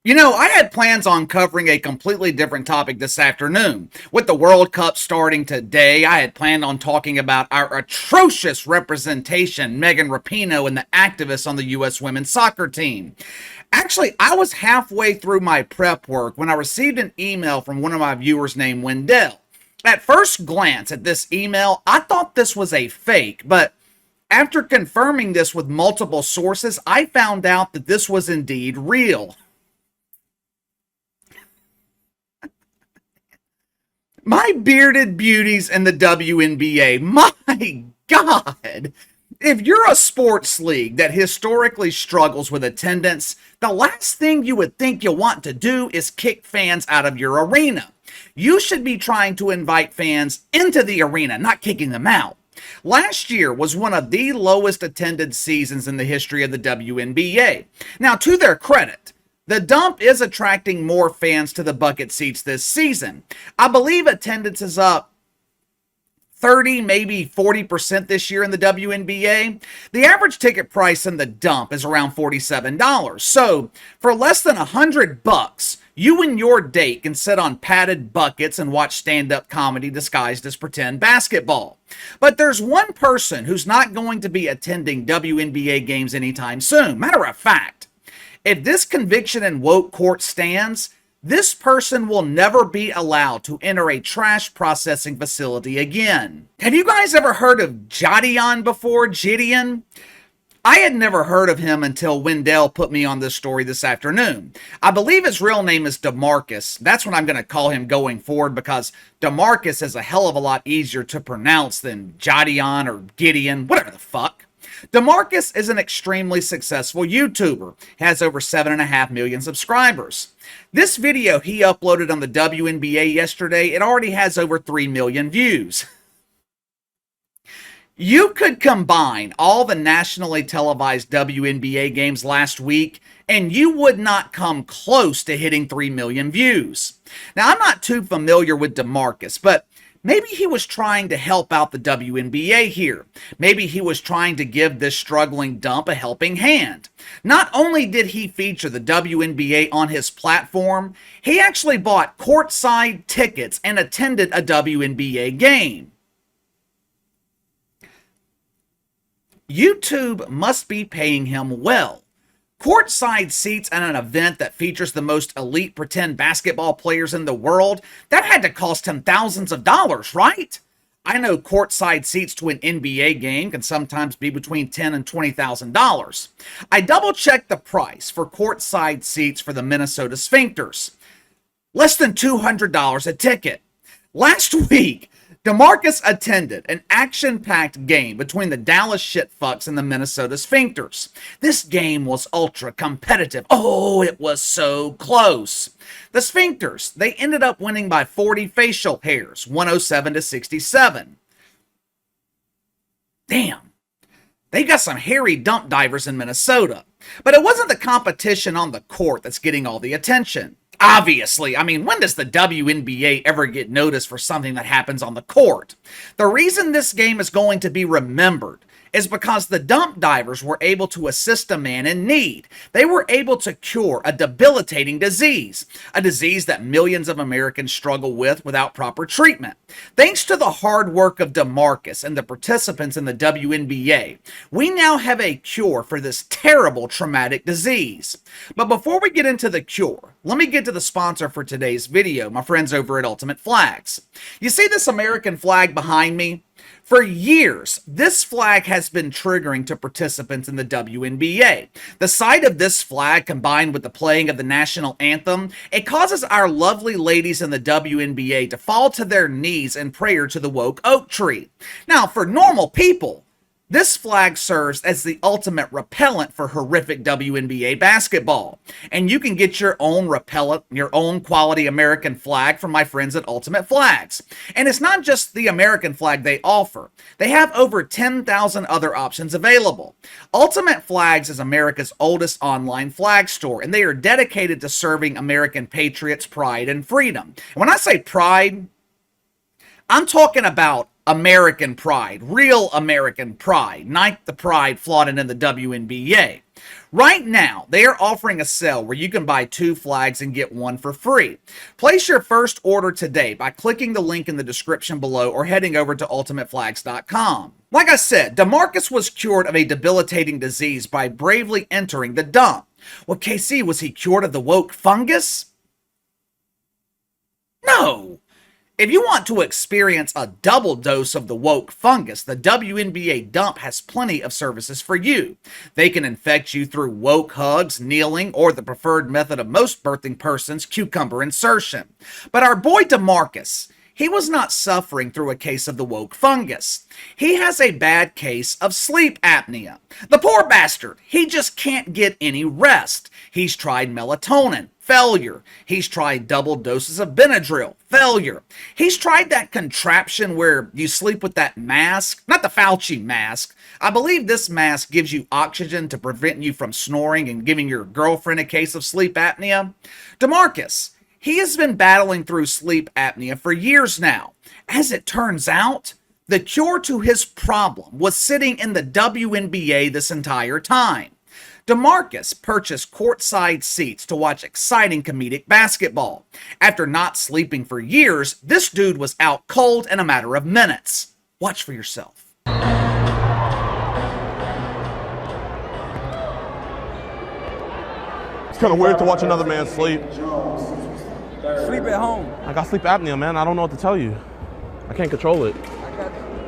I had plans on covering a completely different topic this afternoon. With the World Cup starting today, I had planned on talking about our atrocious representation, Megan Rapinoe and the activists on the U.S. women's soccer team. Actually, I was halfway through my prep work when I received an email from one of my viewers named Wendell. At first glance at this email, I thought this was a fake, but after confirming this with multiple sources, I found out that this was indeed real. My bearded beauties in the WNBA. My God. If you're a sports league that historically struggles with attendance, the last thing you would think you'll want to do is kick fans out of your arena. You should be trying to invite fans into the arena, not kicking them out. Last year was one of the lowest attended seasons in the history of the WNBA. Now, to their credit, the Dump is attracting more fans to the bucket seats this season. I believe attendance is up 30, maybe 40% this year in the WNBA. The average ticket price in the Dump is around $47. So, for less than $100, you and your date can sit on padded buckets and watch stand-up comedy disguised as pretend basketball. But there's one person who's not going to be attending WNBA games anytime soon. Matter of fact, if this conviction in woke court stands, this person will never be allowed to enter a trash processing facility again. Have you guys ever heard of JiDion before? JiDion? I had never heard of him until Wendell put me on this story this afternoon. I believe his real name is DeMarcus. That's what I'm going to call him going forward because DeMarcus is a hell of a lot easier to pronounce than JiDion or Gideon, whatever the fuck. DeMarcus is an extremely successful YouTuber, has over 7.5 million subscribers. This video he uploaded on the WNBA yesterday, it already has over 3 million views. You could combine all the nationally televised WNBA games last week, and you would not come close to hitting 3 million views. Now, I'm not too familiar with DeMarcus, but maybe he was trying to help out the WNBA here. Maybe he was trying to give this struggling Dump a helping hand. Not only did he feature the WNBA on his platform, he actually bought courtside tickets and attended a WNBA game. YouTube must be paying him well. Courtside seats at an event that features the most elite pretend basketball players in the world, that had to cost him thousands of dollars, right? I know courtside seats to an NBA game can sometimes be between $10,000 and $20,000. I double-checked the price for courtside seats for the Minnesota Sphincters. Less than $200 a ticket. Last week, DeMarcus attended an action-packed game between the Dallas Shitfucks and the Minnesota Sphincters. This game was ultra-competitive. Oh, it was so close. The Sphincters, they ended up winning by 40 facial hairs, 107-67. Damn. They got some hairy dump divers in Minnesota. But it wasn't the competition on the court that's getting all the attention. Obviously, I mean, when does the WNBA ever get noticed for something that happens on the court? The reason this game is going to be remembered is because the dump divers were able to assist a man in need. They were able to cure a debilitating disease, a disease that millions of Americans struggle with without proper treatment. Thanks to the hard work of DeMarcus and the participants in the WNBA, we now have a cure for this terrible traumatic disease. But before we get into the cure, let me get to the sponsor for today's video, my friends over at Ultimate Flags. You see this American flag behind me? For years, this flag has been triggering to participants in the WNBA. The sight of this flag combined with the playing of the national anthem, it causes our lovely ladies in the WNBA to fall to their knees in prayer to the woke oak tree. Now, for normal people, this flag serves as the ultimate repellent for horrific WNBA basketball. And you can get your own repellent, your own quality American flag from my friends at Ultimate Flags. And it's not just the American flag they offer. They have over 10,000 other options available. Ultimate Flags is America's oldest online flag store, and they are dedicated to serving American patriots' pride and freedom. And when I say pride, I'm talking about American pride, real American pride, not the pride flaunted in the WNBA. Right now, they are offering a sale where you can buy 2 flags and get 1 for free. Place your first order today by clicking the link in the description below or heading over to ultimateflags.com. Like I said, DeMarcus was cured of a debilitating disease by bravely entering the dump. Well, KC, was he cured of the woke fungus? No. If you want to experience a double dose of the woke fungus, the WNBA dump has plenty of services for you. They can infect you through woke hugs, kneeling, or the preferred method of most birthing persons, cucumber insertion. But our boy DeMarcus, he was not suffering through a case of the woke fungus. He has a bad case of sleep apnea. The poor bastard, he just can't get any rest. He's tried melatonin. Failure. He's tried double doses of Benadryl. Failure. He's tried that contraption where you sleep with that mask. Not the Fauci mask. I believe this mask gives you oxygen to prevent you from snoring and giving your girlfriend a case of sleep apnea. DeMarcus, he has been battling through sleep apnea for years now. As it turns out, the cure to his problem was sitting in the WNBA this entire time. DeMarcus purchased courtside seats to watch exciting comedic basketball. After not sleeping for years, this dude was out cold in a matter of minutes. Watch for yourself. It's kind of weird to watch another man sleep. Sleep at home. I got sleep apnea, man. I don't know what to tell you. I can't control it.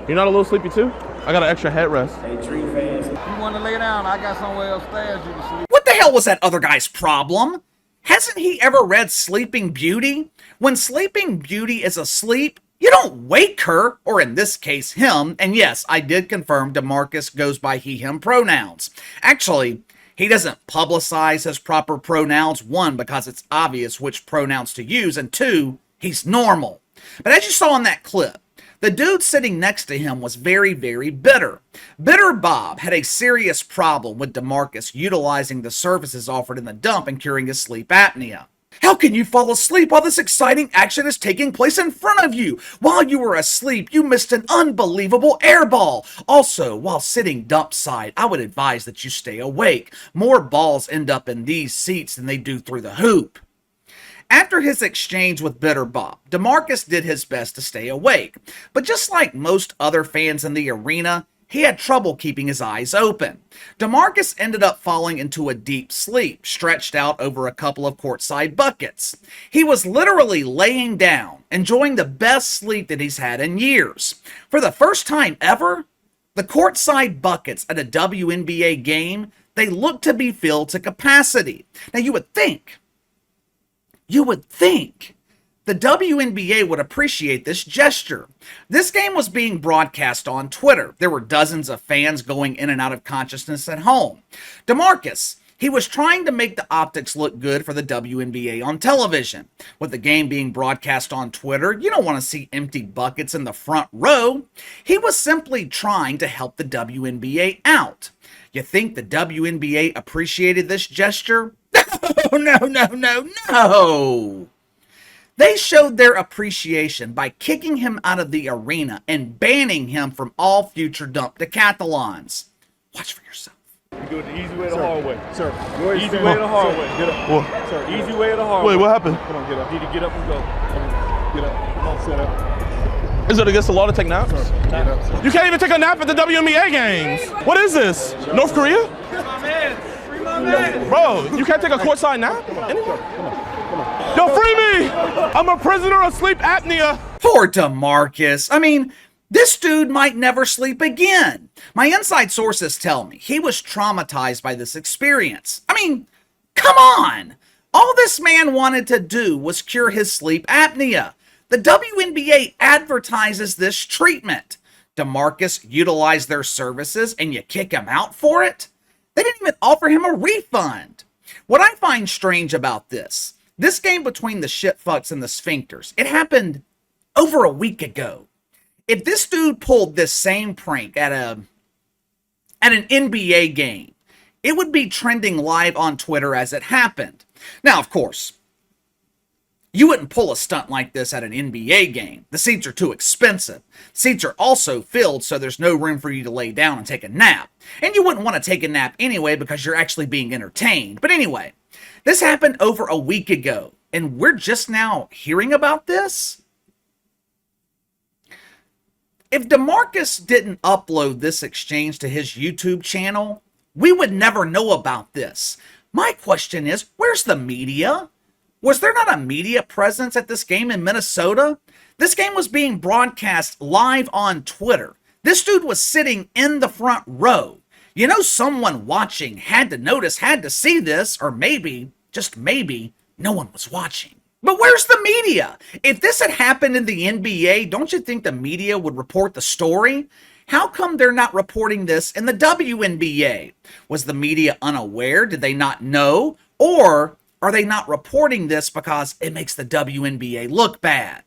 You're not a little sleepy too? I got an extra headrest. Hey, tree fans. You want to lay down? I got somewhere upstairs you can sleep. What the hell was that other guy's problem? Hasn't he ever read Sleeping Beauty? When Sleeping Beauty is asleep, you don't wake her, or in this case, him. And yes, I did confirm DeMarcus goes by he, him pronouns. Actually, he doesn't publicize his proper pronouns. 1, because it's obvious which pronouns to use, and 2, he's normal. But as you saw in that clip, the dude sitting next to him was very, very bitter. Bitter Bob had a serious problem with DeMarcus utilizing the services offered in the dump and curing his sleep apnea. How can you fall asleep while this exciting action is taking place in front of you? While you were asleep, you missed an unbelievable air ball. Also, while sitting dump side, I would advise that you stay awake. More balls end up in these seats than they do through the hoop. After his exchange with Bitter Bob, DeMarcus did his best to stay awake. But just like most other fans in the arena, he had trouble keeping his eyes open. DeMarcus ended up falling into a deep sleep, stretched out over a couple of courtside buckets. He was literally laying down, enjoying the best sleep that he's had in years. For the first time ever, the courtside buckets at a WNBA game, they look to be filled to capacity. Now you would think the WNBA would appreciate this gesture. This game was being broadcast on Twitter. There were dozens of fans going in and out of consciousness at home. DeMarcus, he was trying to make the optics look good for the WNBA on television. With the game being broadcast on Twitter, you don't want to see empty buckets in the front row. He was simply trying to help the WNBA out. You think the WNBA appreciated this gesture? No. They showed their appreciation by kicking him out of the arena and banning him from all future dump decathlons. Watch for yourself. You do it the easy way or the hard way. Sir, Easy way or the hard way. Get up. What? Sir, easy way or the hard way. Wait, what happened? Come on, get up. You need to get up and go. Get up. Come on, sit up. Is it against the law to take naps? Sir, get up, sir. You can't even take a nap at the WNBA games. What is this? North Korea? Free my man. Free my man. Bro, you can't take a courtside nap? Come on. Yo, free me! I'm a prisoner of sleep apnea. Poor DeMarcus. I mean, this dude might never sleep again. My inside sources tell me he was traumatized by this experience. I mean, come on. All this man wanted to do was cure his sleep apnea. The WNBA advertises this treatment. DeMarcus utilized their services and you kick him out for it? They didn't even offer him a refund. What I find strange about this game between the shitfucks and the sphincters, it happened over a week ago. If this dude pulled this same prank at an NBA game, it would be trending live on Twitter as it happened. Now, of course, You wouldn't pull a stunt like this at an NBA game. The seats are too expensive. Seats are also filled, so there's no room for you to lay down and take a nap. And you wouldn't want to take a nap anyway because you're actually being entertained. But anyway, this happened over a week ago, and we're just now hearing about this? If DeMarcus didn't upload this exchange to his YouTube channel, we would never know about this. My question is, where's the media? Was there not a media presence at this game in Minnesota? This game was being broadcast live on Twitter. This dude was sitting in the front row. You know, someone watching had to notice, had to see this, or maybe, just maybe, no one was watching. But where's the media? If this had happened in the NBA, don't you think the media would report the story? How come they're not reporting this in the WNBA? Was the media unaware? Did they not know? Or are they not reporting this because it makes the WNBA look bad?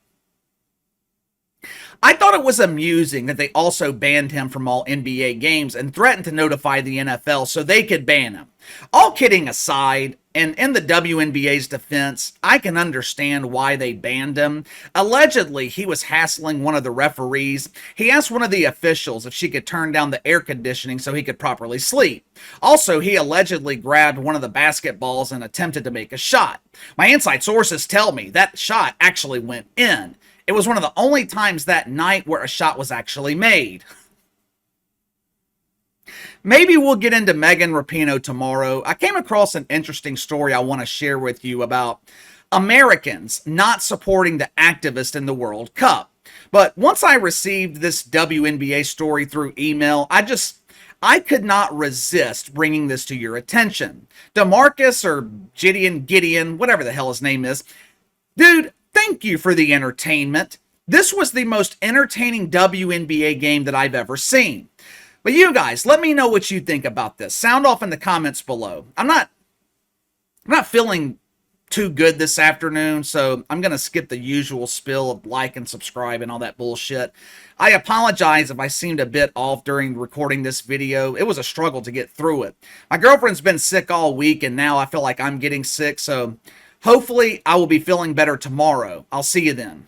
I thought it was amusing that they also banned him from all NBA games and threatened to notify the NFL so they could ban him. All kidding aside, and in the WNBA's defense, I can understand why they banned him. Allegedly, he was hassling one of the referees. He asked one of the officials if she could turn down the air conditioning so he could properly sleep. Also, he allegedly grabbed one of the basketballs and attempted to make a shot. My inside sources tell me that shot actually went in. It was one of the only times that night where a shot was actually made. Maybe we'll get into Megan Rapinoe tomorrow. I came across an interesting story I want to share with you about Americans not supporting the activist in the World Cup. But once I received this WNBA story through email, I could not resist bringing this to your attention. DeMarcus or JiDion, whatever the hell his name is, dude, thank you for the entertainment. This was the most entertaining WNBA game that I've ever seen. But you guys, let me know what you think about this. Sound off in the comments below. I'm not feeling too good this afternoon, so I'm going to skip the usual spill of like and subscribe and all that bullshit. I apologize if I seemed a bit off during recording this video. It was a struggle to get through it. My girlfriend's been sick all week, and now I feel like I'm getting sick, so hopefully I will be feeling better tomorrow. I'll see you then.